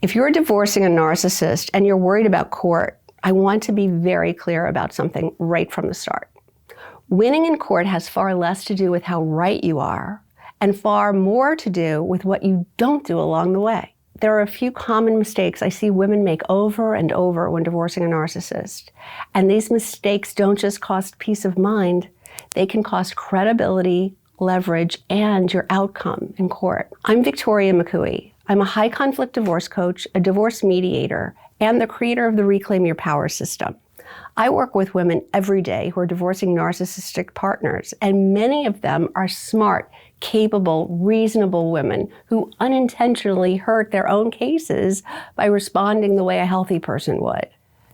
If you're divorcing a narcissist and you're worried about court, I want to be very clear about something right from the start. Winning in court has far less to do with how right you are and far more to do with what you don't do along the way. There are a few common mistakes I see women make over and over when divorcing a narcissist. And these mistakes don't just cost peace of mind, they can cost credibility, leverage, and your outcome in court. I'm Victoria McCooey. I'm a high conflict divorce coach, a divorce mediator, and the creator of the Reclaim Your Power system. I work with women every day who are divorcing narcissistic partners, and many of them are smart, capable, reasonable women who unintentionally hurt their own cases by responding the way a healthy person would.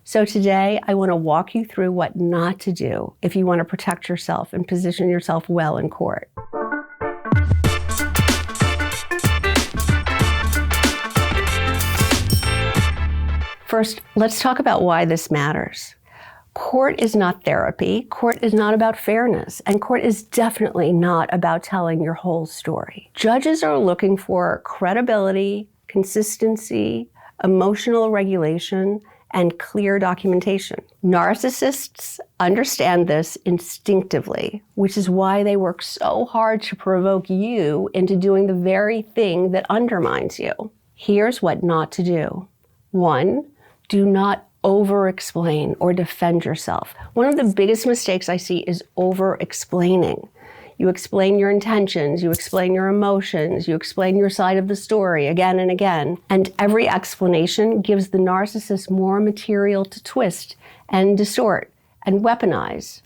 So today, I want to walk you through what not to do if you want to protect yourself and position yourself well in court. First, let's talk about why this matters. Court is not therapy, court is not about fairness, and court is definitely not about telling your whole story. Judges are looking for credibility, consistency, emotional regulation, and clear documentation. Narcissists understand this instinctively, which is why they work so hard to provoke you into doing the very thing that undermines you. Here's what not to do. 1, do not over-explain or defend yourself. One of the biggest mistakes I see is over-explaining. You explain your intentions, you explain your emotions, you explain your side of the story again and again. And every explanation gives the narcissist more material to twist and distort and weaponize.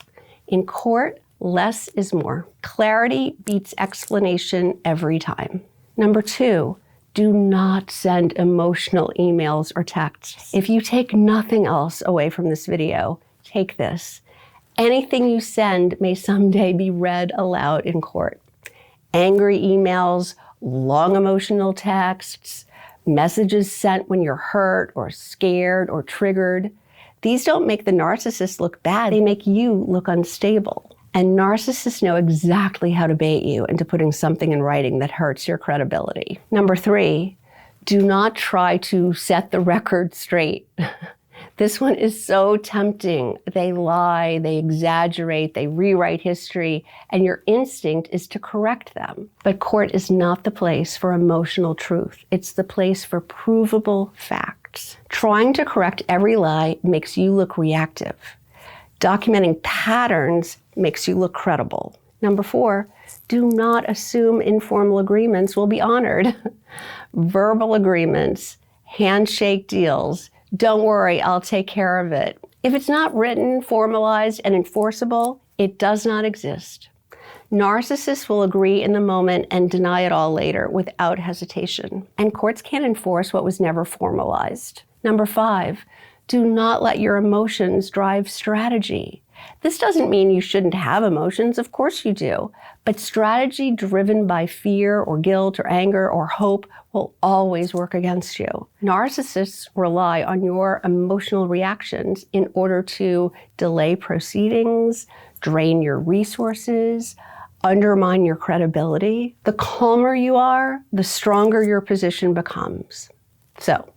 In court, less is more. Clarity beats explanation every time. Number 2, do not send emotional emails or texts. If you take nothing else away from this video, take this. Anything you send may someday be read aloud in court. Angry emails, long emotional texts, messages sent when you're hurt or scared or triggered. These don't make the narcissist look bad, they make you look unstable. And narcissists know exactly how to bait you into putting something in writing that hurts your credibility. Number 3, do not try to set the record straight. This one is so tempting. They lie, they exaggerate, they rewrite history, and your instinct is to correct them. But court is not the place for emotional truth. It's the place for provable facts. Trying to correct every lie makes you look reactive. Documenting patterns makes you look credible. Number 4, do not assume informal agreements will be honored. Verbal agreements, handshake deals, don't worry, I'll take care of it. If it's not written, formalized, and enforceable, it does not exist. Narcissists will agree in the moment and deny it all later without hesitation. And courts can't enforce what was never formalized. Number 5, do not let your emotions drive strategy. This doesn't mean you shouldn't have emotions, of course you do, but strategy driven by fear or guilt or anger or hope will always work against you. Narcissists rely on your emotional reactions in order to delay proceedings, drain your resources, undermine your credibility. The calmer you are, the stronger your position becomes. So,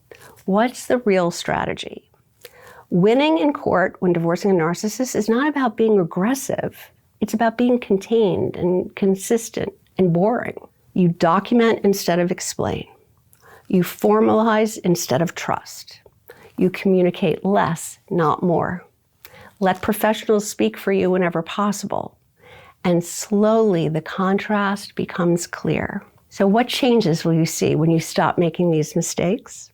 what's the real strategy? Winning in court when divorcing a narcissist is not about being aggressive. It's about being contained and consistent and boring. You document instead of explain. You formalize instead of trust. You communicate less, not more. Let professionals speak for you whenever possible. And slowly the contrast becomes clear. So what changes will you see when you stop making these mistakes?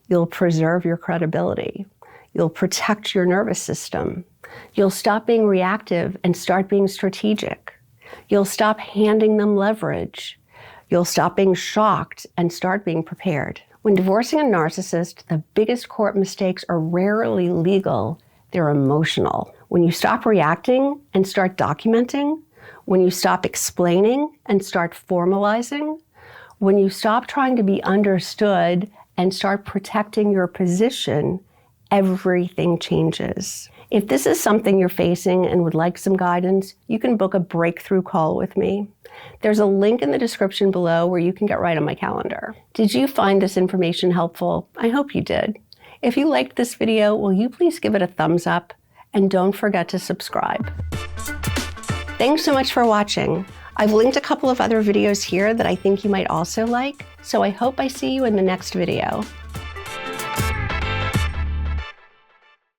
You'll preserve your credibility. You'll protect your nervous system. You'll stop being reactive and start being strategic. You'll stop handing them leverage. You'll stop being shocked and start being prepared. When divorcing a narcissist, the biggest court mistakes are rarely legal, they're emotional. When you stop reacting and start documenting, when you stop explaining and start formalizing, when you stop trying to be understood and start protecting your position, everything changes. If this is something you're facing and would like some guidance, you can book a breakthrough call with me. There's a link in the description below where you can get right on my calendar. Did you find this information helpful? I hope you did. If you liked this video, will you please give it a thumbs up? And don't forget to subscribe. Thanks so much for watching. I've linked a couple of other videos here that I think you might also like, so I hope I see you in the next video.